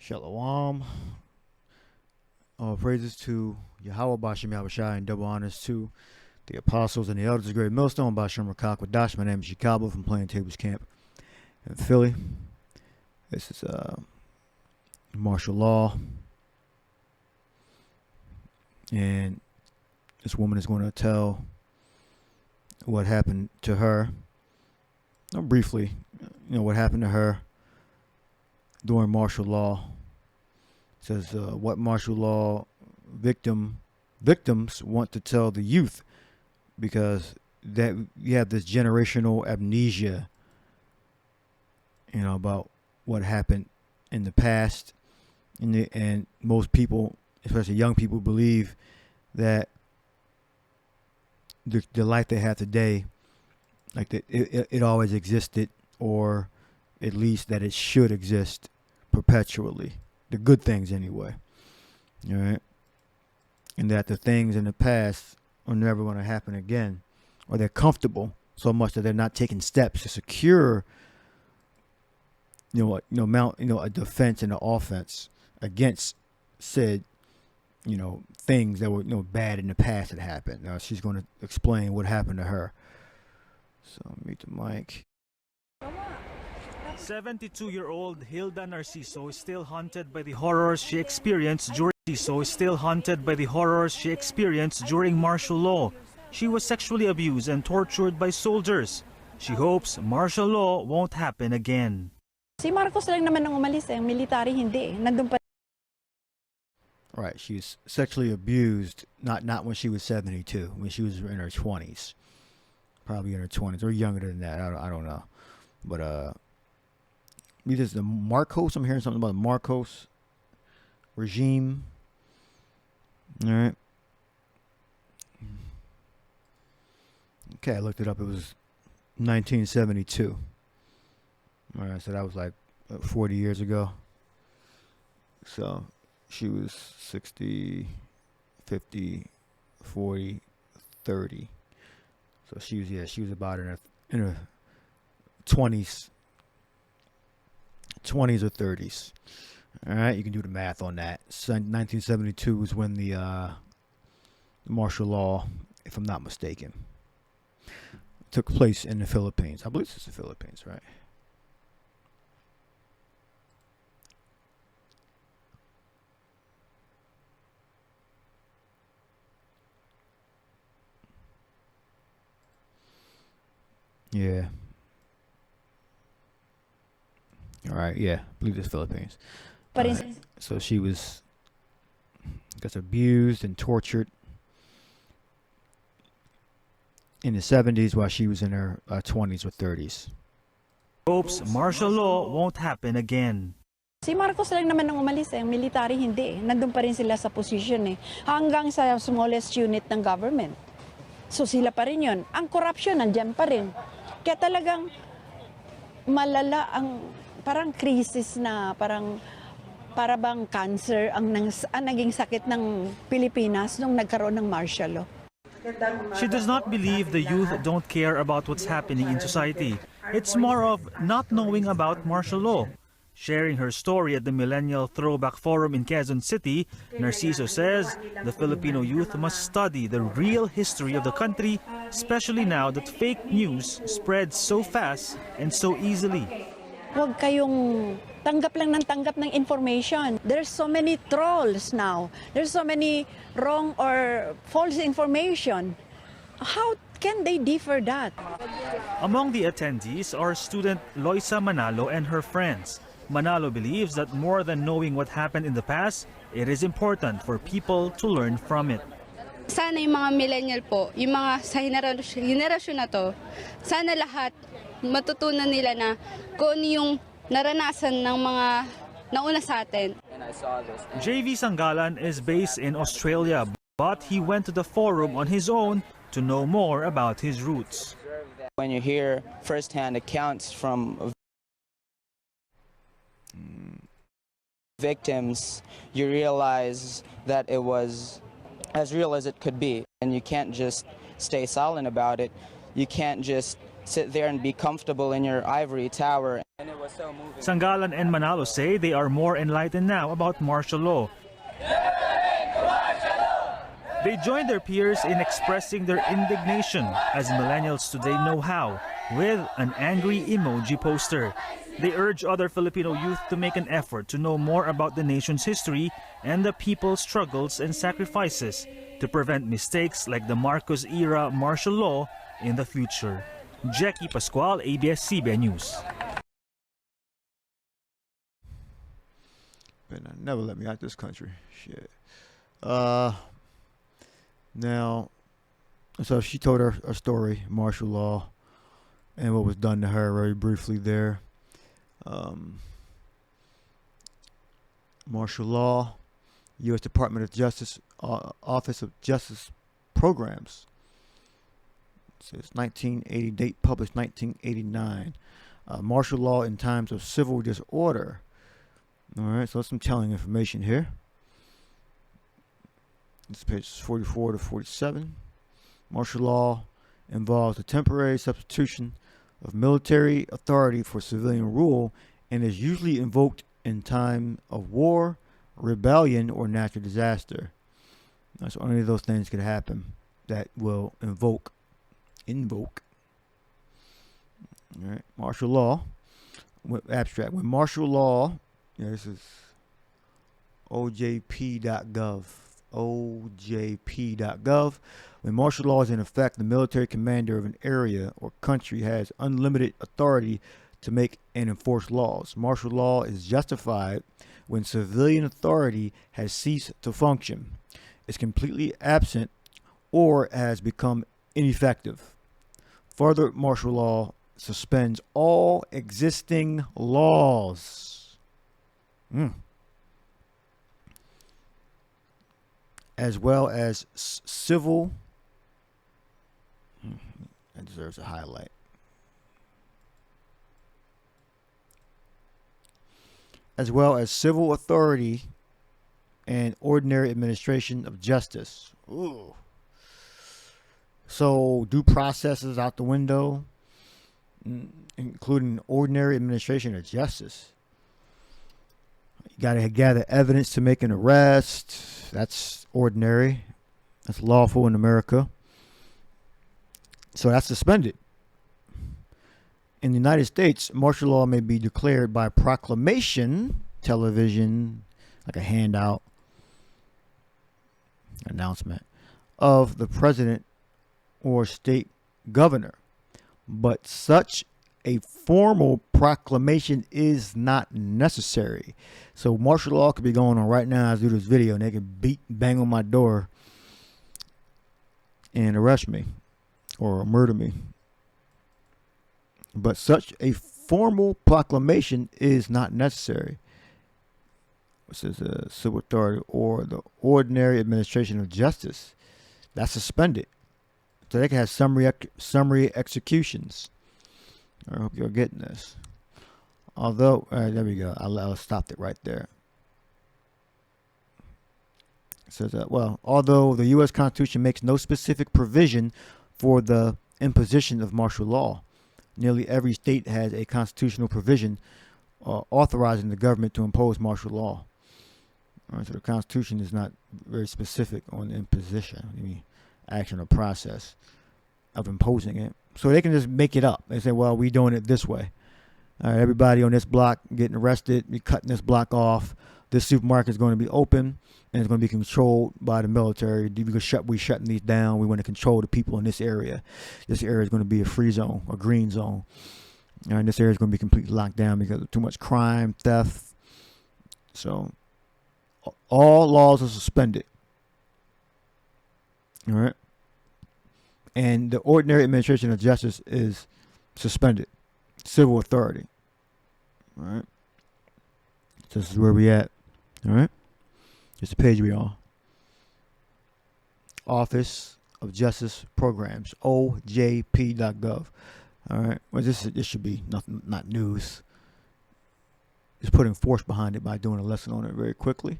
Shalom. All praises to Yahweh Bashem Yahushai and double honors to the apostles and the elders of Great Millstone. Bashem Rakak Wadash. My name is Yakalba from Plaintables Camp in Philly. This is martial law. And this woman is going to tell what happened to her. Briefly, what happened to her during martial law. It says what martial law victims want to tell the youth, because that you have this generational amnesia, about what happened in the past, and most people, especially young people, believe that the life they have today, like that it always existed, or at least that it should exist perpetually. The good things anyway. All right. And that the things in the past are never going to happen again, or they're comfortable so much that they're not taking steps to secure mount a defense and an offense against said things that were bad in the past that happened. Now she's going to explain what happened to her. So mute the mic. 72-year-old Hilda Narciso is still haunted by the horrors she experienced during martial law. She was sexually abused and tortured by soldiers. She hopes martial law won't happen again. Si Marcos lang naman ang umalis, ang military hindi. Nandun pa. Right, she was sexually abused not when she was 72, when she was in her 20s. Probably in her 20s or younger than that. I don't know. But because the Marcos, I'm hearing something about the Marcos regime. All right. Okay, I looked it up. It was 1972. All right, so that was like 40 years ago. So she was 60, 50, 40, 30. So she was about in her 20s or 30s. All right, you can do the math on that. So 1972 was when the martial law, if I'm not mistaken, took place in the Philippines. I believe it's the Philippines, right? Yeah. All right, yeah, I believe it's Philippines. But so she was, abused and tortured in the 70s while she was in her 20s or 30s. Hopes martial law won't happen again. Si Marcos lang naman ang umalis, ang military hindi. Nandun pa rin sila sa position hanggang sa smallest unit ng government. So sila pa rin yun. Ang corruption nandyan pa rin. Kaya talagang malala ang parang crisis na para bang cancer ang naging sakit ng Pilipinas nung nagkaroon ng martial law. She does not believe the youth don't care about what's happening in society. It's more of not knowing about martial law. Sharing her story at the Millennial Throwback Forum in Quezon City, Narciso says the Filipino youth must study the real history of the country, especially now that fake news spreads so fast and so easily. Huwag kayong tanggap ng information. There's so many trolls now. There's so many wrong or false information. How can they differ that? Among the attendees are student Loisa Manalo and her friends. Manalo believes that more than knowing what happened in the past, it is important for people to learn from it. Sana yung mga millennial po, yung mga sa henerasyon na to, sana lahat matutunan nila na kung ano yung naranasan ng mga nauna sa atin. JV Sanggalan is based in Australia, but he went to the forum on his own to know more about his roots. When you hear first-hand accounts from victims, you realize that it was as real as it could be, and you can't just stay silent about it. You can't just sit there and be comfortable in your ivory tower. Sangalan and Manalo say they are more enlightened now about martial law. They join their peers in expressing their indignation, as millennials today know how, with an angry emoji poster. They urge other Filipino youth to make an effort to know more about the nation's history and the people's struggles and sacrifices to prevent mistakes like the Marcos-era martial law in the future. Jackie Pascual, ABS-CBN News. Better never let me out this country. Shit. Now, so she told her story, martial law, and what was done to her very briefly there. Martial law, U.S. Department of Justice, Office of Justice Programs. It says 1980, date published 1989. Martial law in times of civil disorder. All right, so some telling information here. This page is 44 to 47. Martial law involves the temporary substitution of military authority for civilian rule and is usually invoked in time of war, rebellion, or natural disaster. That's only of those things could happen that will invoke. All right, martial law. Abstract. When martial law, this is ojp.gov. ojp.gov. When martial law is in effect, the military commander of an area or country has unlimited authority to make and enforce laws. Martial law is justified when civilian authority has ceased to function, is completely absent, or has become ineffective. Further, martial law suspends all existing laws. As well as civil. That deserves a highlight. As well as civil authority and ordinary administration of justice. Ooh. So due process is out the window, including ordinary administration of justice. You got to gather evidence to make an arrest. That's ordinary. That's lawful in America. So that's suspended. In the United States, martial law may be declared by proclamation, television, like a handout, announcement, of the president or state governor. But such a formal proclamation is not necessary. So martial law could be going on right now as I do this video, and they could bang on my door and arrest me or murder me. But such a formal proclamation is not necessary. This is a civil authority or the ordinary administration of justice. That's suspended. So they can have summary executions. I hope you're getting this. Although, there we go. I'll stop it right there. It says that, although the U.S. Constitution makes no specific provision for the imposition of martial law, nearly every state has a constitutional provision authorizing the government to impose martial law. All right, so the Constitution is not very specific on the imposition, action or process of imposing it. So they can just make it up. They say, well, we're doing it this way. All right, everybody on this block getting arrested. We're cutting this block off. This supermarket is going to be open, and it's going to be controlled by the military. We're shutting these down. We want to control the people in this area. This area is going to be a free zone, a green zone. And this area is going to be completely locked down because of too much crime, theft. So all laws are suspended. All right. And the ordinary administration of justice is suspended. Civil authority. All right. So this is where we at. All right. It's the page we on. Office of Justice Programs. OJP.gov. All right. Well, this should be nothing, not news. Just putting force behind it by doing a lesson on it very quickly.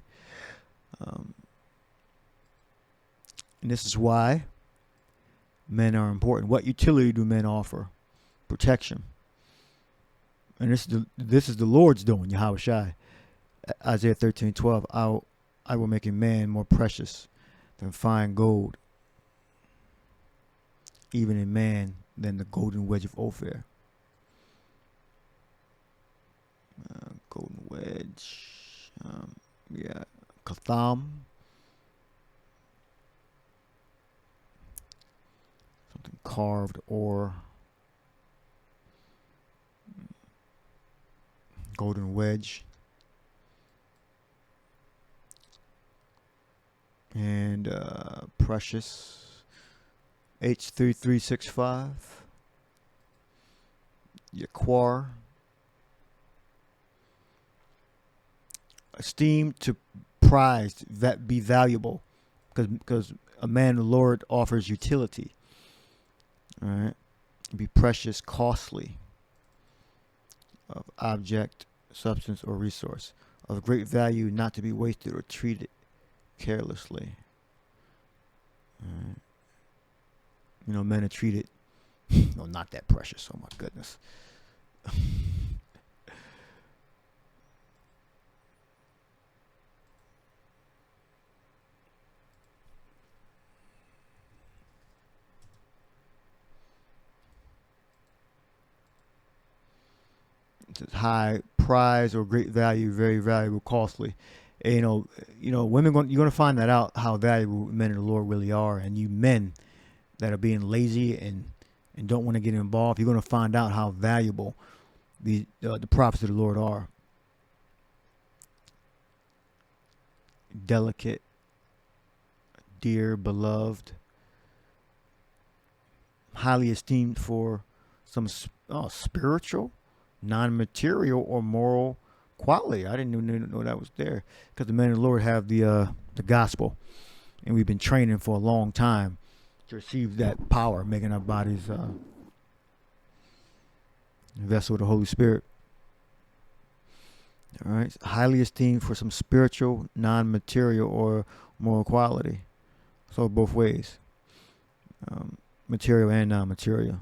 And this is why men are important. What utility do men offer? Protection. And this is the Lord's doing, Yahweh Shai. Isaiah 13:12. I will make a man more precious than fine gold, even a man than the golden wedge of Ophir. Golden wedge. Katham. Something carved or golden wedge. And precious. H3365. Yaquar. Esteemed to prized, that be valuable, because a man the Lord offers utility. All right, be precious, costly, of object, substance, or resource, of great value, not to be wasted or treated carelessly. All right. You know, men are treated, no, not that precious. Oh my goodness. High prize or great value, very valuable, costly. And, you know, women you're gonna find that out, how valuable men in the Lord really are. And you men that are being lazy and don't want to get involved, you're gonna find out how valuable the prophets of the Lord are. Delicate, dear, beloved, highly esteemed for some spiritual, non-material, or moral quality. I didn't even know that was there, because the men of the Lord have the gospel, and we've been training for a long time to receive that power, making our bodies a vessel of the Holy Spirit. All right, highly esteemed for some spiritual, non-material, or moral quality. So both ways, material and non-material.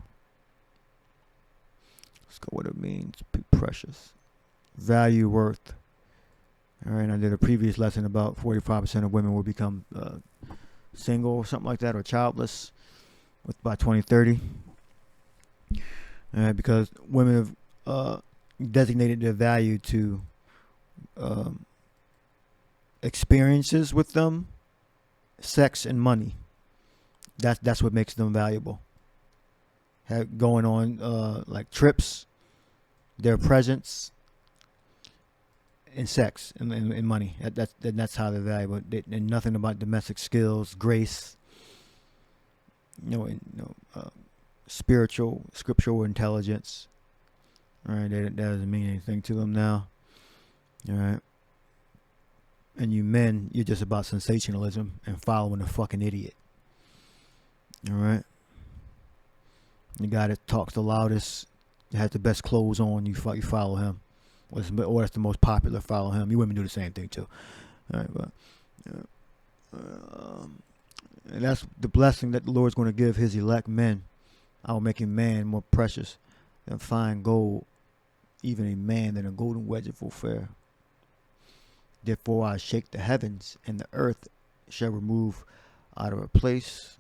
Let's go what it means. Be precious. Value, worth. All right, and I did a previous lesson about 45% of women will become single or something like that, or childless by 2030. All right, because women have designated their value to experiences with them, sex, and money. That's what makes them valuable. Going on like trips, their presence, and sex, and money. That's how they're valuable. And nothing about domestic skills, grace, spiritual, scriptural intelligence. All right, that doesn't mean anything to them now. All right, and you men, you're just about sensationalism and following a fucking idiot. All right. The guy that talks the loudest, has the best clothes on, you follow him. Or that's the most popular, follow him. You women do the same thing too. All right, but and that's the blessing that the Lord's going to give his elect men. I will make a man more precious than fine gold, even a man than a golden wedge of Ophir. Therefore I shake the heavens, and the earth shall remove out of her place.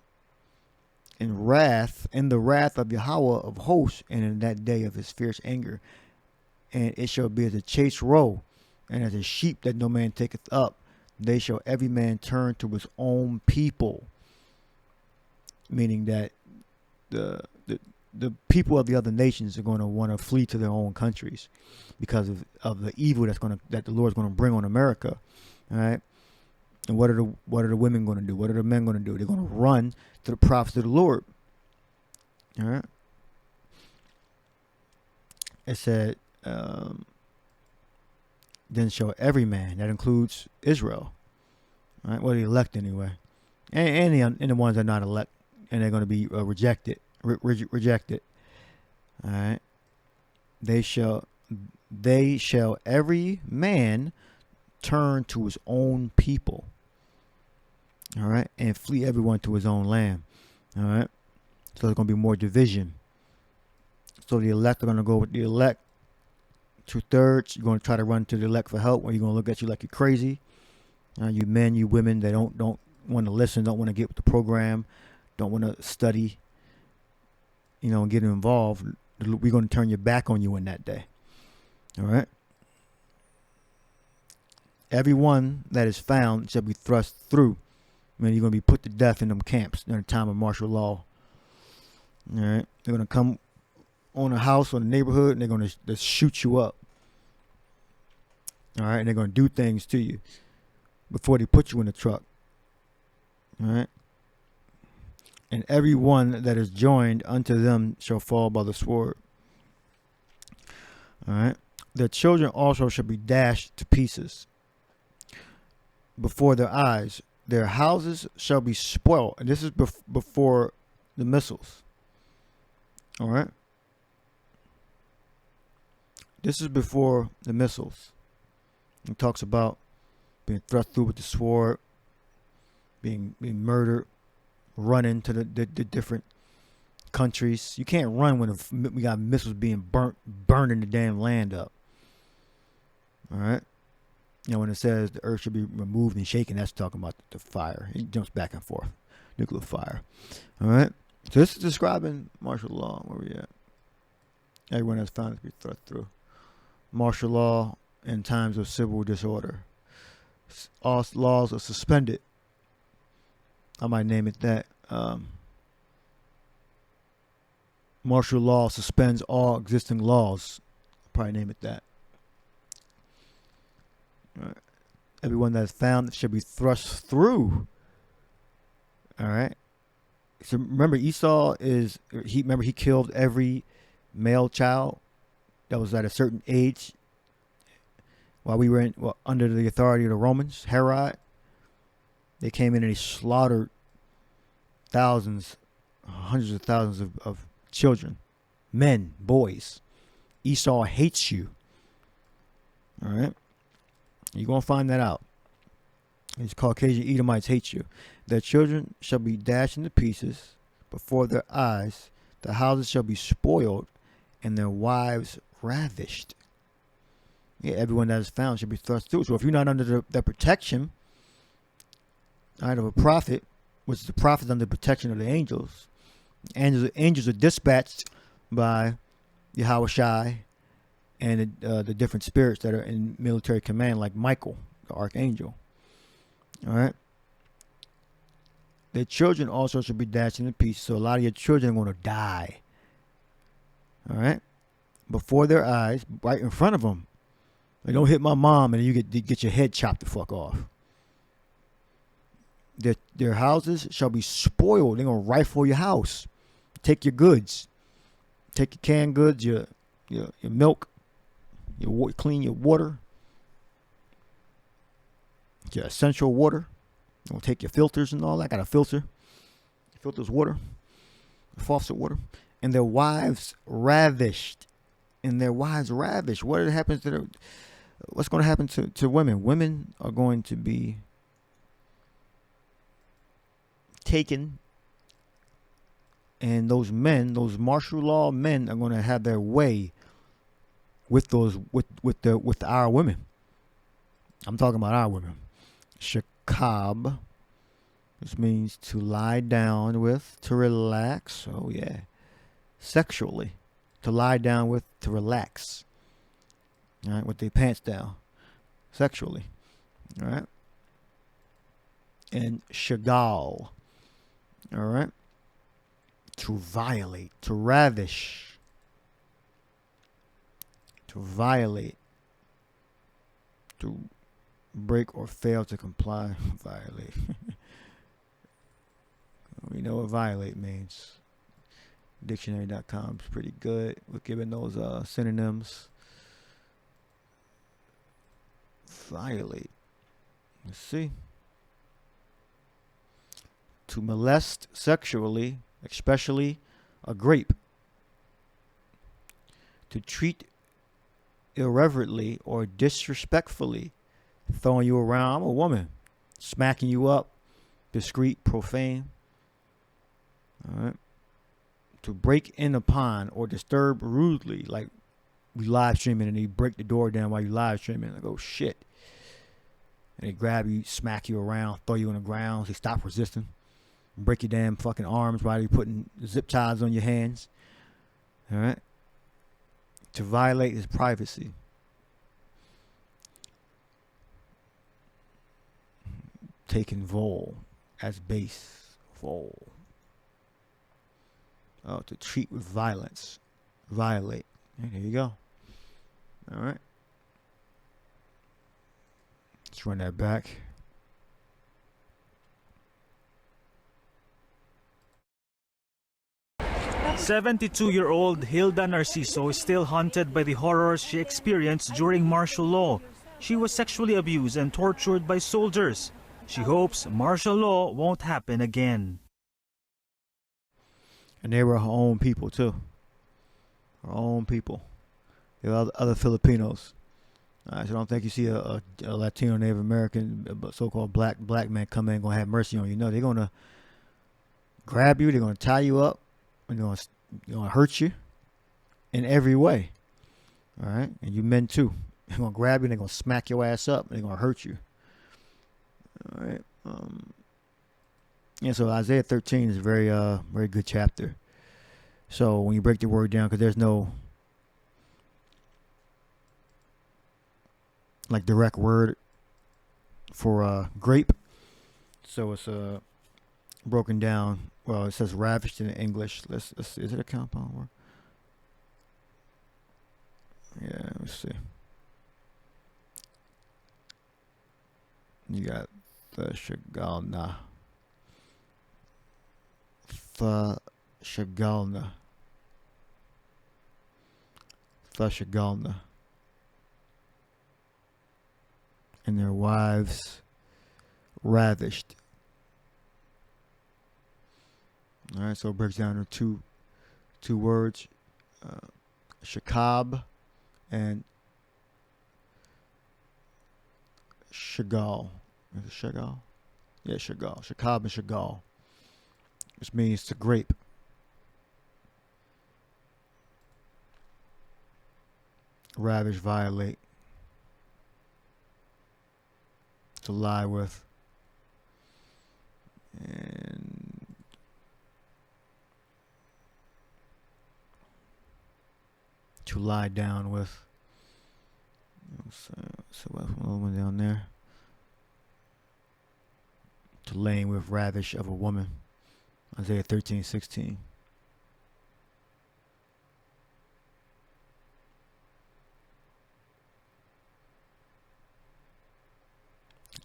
In the wrath of Yahweh of hosts, and in that day of his fierce anger. And it shall be as a chased roe, and as a sheep that no man taketh up. They shall every man turn to his own people. Meaning that the people of the other nations are going to want to flee to their own countries because of the evil that the Lord's going to bring on America. All right. And what are the women going to do? What are the men going to do? They're going to run to the prophets of the Lord. All right. It said, then shall every man, that includes Israel, all right? Well, the elect anyway, and the ones that are not elect, and they're going to be rejected. Rejected. All right. They shall every man turn to his own people. All right, and flee everyone to his own land. All right, so there's going to be more division. So the elect are going to go with the elect, 2/3, you're going to try to run to the elect for help, or you're going to look at you like you're crazy. You men, you women that don't want to listen, don't want to get with the program, don't want to study, and get involved. We're going to turn your back on you in that day. All right. Everyone that is found shall be thrust through. You're going to be put to death in them camps during the time of martial law. All right. They're going to come on a house or a neighborhood, and they're going to shoot you up. All right. And they're going to do things to you before they put you in the truck. All right. And everyone that is joined unto them shall fall by the sword. All right. Their children also shall be dashed to pieces before their eyes. Their houses shall be spoiled. And this is before the missiles. All right. This is before the missiles. It talks about being thrust through with the sword, being murdered, running to the different countries. You can't run when we got missiles being burning the damn land up. All right. When it says the earth should be removed and shaken, that's talking about the fire. It jumps back and forth. Nuclear fire. All right. So this is describing martial law. Where we at? Everyone that's found to be thrust through. Martial law in times of civil disorder. All laws are suspended. I might name it that. Martial law suspends all existing laws. I'll probably name it that. All right. Everyone that is found shall be thrust through. All right. So remember, Esau he killed every male child that was at a certain age while we were under the authority of the Romans, Herod. They came in and they slaughtered thousands, hundreds of thousands of children, men, boys. Esau hates you. All right. You're going to find that out. These Caucasian Edomites hate you. Their children shall be dashed into pieces before their eyes. The houses shall be spoiled and their wives ravished. Yeah, everyone that is found shall be thrust through. So if you're not under the protection, of a prophet, which is the prophet under the protection of the angels, angels are dispatched by Yahushua and the different spirits that are in military command, like Michael, the archangel. All right. Their children also should be dashed into pieces. So a lot of your children are going to die. All right. Before their eyes, right in front of them. Like, don't hit my mom, and you get your head chopped the fuck off. Their houses shall be spoiled. They're going to rifle your house. Take your goods. Take your canned goods, your milk, clean your water, your essential water. They're going to take your filters and all that. Got a filter. Filters water. Faucet water. And their wives ravished. What happens to what's going to happen to women? Women are going to be taken, and those men, those martial law men, are going to have their way with our women. I'm talking about our women. Shakab, which means to lie down with, to relax. Oh yeah, sexually, to lie down with, to relax. All right, with their pants down, sexually. All right, and shagal. All right, to violate, to ravish, to violate, to break or fail to comply. Violate. We know what violate means. Dictionary.com is pretty good with giving those synonyms. Violate. Let's see. To molest sexually, especially a grape. To treat irreverently or disrespectfully, throwing you around. I'm a woman. Smacking you up. Discreet, profane. All right. To break in upon or disturb rudely, like live streaming and they break the door down while you live streaming. Like, oh shit. And they grab you, smack you around, throw you on the ground. They stop resisting. Break your damn fucking arms while you're putting zip ties on your hands. All right? To violate his privacy. Taking vol as base. Vol. Oh, to treat with violence. Violate. Okay, there you go. All right. Let's run that back. "72-year-old Hilda Narciso is still haunted by the horrors she experienced during martial law. She was sexually abused and tortured by soldiers. She hopes martial law won't happen again." And they were her own people too. Her own people. There were other Filipinos. So I don't think you see a Latino Native American, so-called black man come in gonna have mercy on you. No, they're gonna grab you. They're gonna tie you up. And they're gonna hurt you in every way. All right, and you men too. They're gonna grab you. And they're gonna smack your ass up. And they're gonna hurt you. All right. Yeah. So Isaiah 13 is a very good chapter. So when you break the word down, because there's no like direct word for grape, so it's broken down. Well, it says ravished in English. Let's see. Is it a compound word? Yeah, let's see. You got the shagalna. Shagalna. Shagalna. And their wives ravished. All right, so it breaks down to two words, shakab and shagal. Is it shagal? Yeah, shagal. Shakab and shagal, which means to grape. Ravish, violate, to lie with, and to lie down with. So what's one down there? To laying with ravish of a woman. Isaiah 13:16.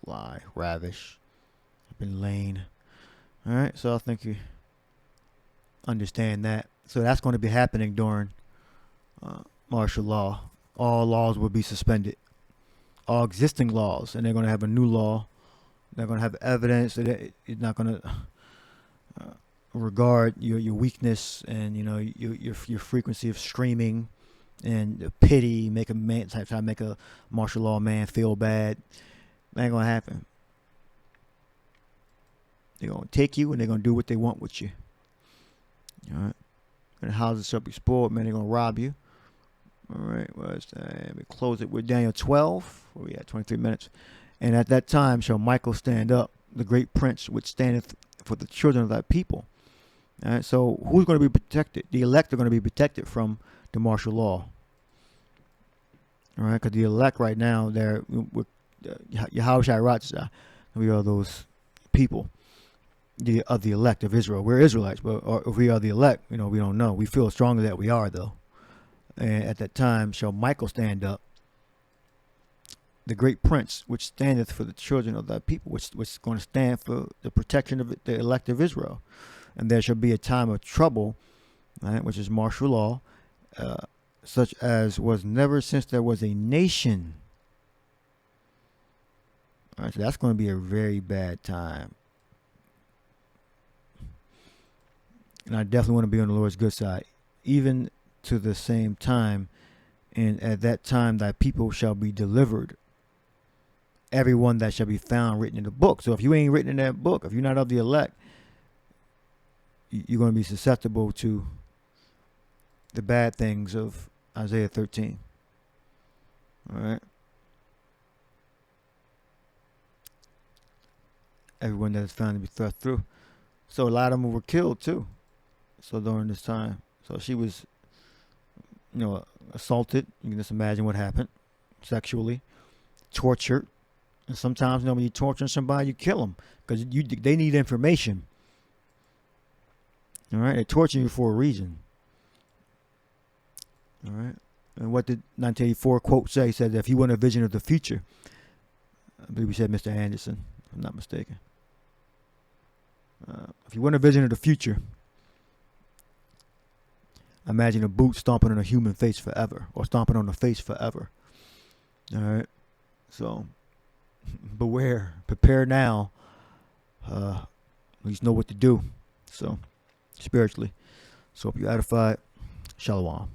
Lie, ravish. I've been laying. All right, so I think you understand that. So that's going to be happening during martial law. All laws will be suspended. All existing laws, and they're going to have a new law. They're going to have evidence that it's not going to regard your weakness and your frequency of screaming and pity. Make a man try to make a martial law man feel bad. Ain't gonna happen. They're gonna take you and they're gonna do what they want with you. All right. And the houses shall be spoiled, man. They're gonna rob you. All right. Well, we close it with Daniel 12. Where we at? 23 minutes. And at that time shall Michael stand up, the great prince which standeth for the children of thy people. All right. So who's going to be protected? The elect are going to be protected from the martial law. All right. Because the elect right now, they're Yahushua, we are those people, of the elect of Israel. We're Israelites, but if we are the elect, we don't know. We feel strongly that we are, though. And at that time shall Michael stand up, the great prince, which standeth for the children of thy people, which is going to stand for the protection of the elect of Israel. And there shall be a time of trouble, right, which is martial law, such as was never since there was a nation. All right, so that's going to be a very bad time. And I definitely want to be on the Lord's good side. Even to the same time, and at that time thy people shall be delivered. Everyone that shall be found written in the book. So if you ain't written in that book, if you're not of the elect, you're going to be susceptible to the bad things of Isaiah 13. All right. Everyone that is found to be thrust through. So a lot of them were killed too. So during this time, so she was, assaulted. You can just imagine what happened, sexually, tortured, and sometimes when you torture somebody, you kill them because they need information. All right, they torture you for a reason. All right, and what did 1984 quote say? He said, "If you want a vision of the future," I believe we said Mr. Anderson, if I'm not mistaken. If you want a vision of the future, imagine a boot stomping on a human face forever, or stomping on a face forever. All right, so beware, prepare now. At least know what to do. So spiritually. So hope you edified. Shalom.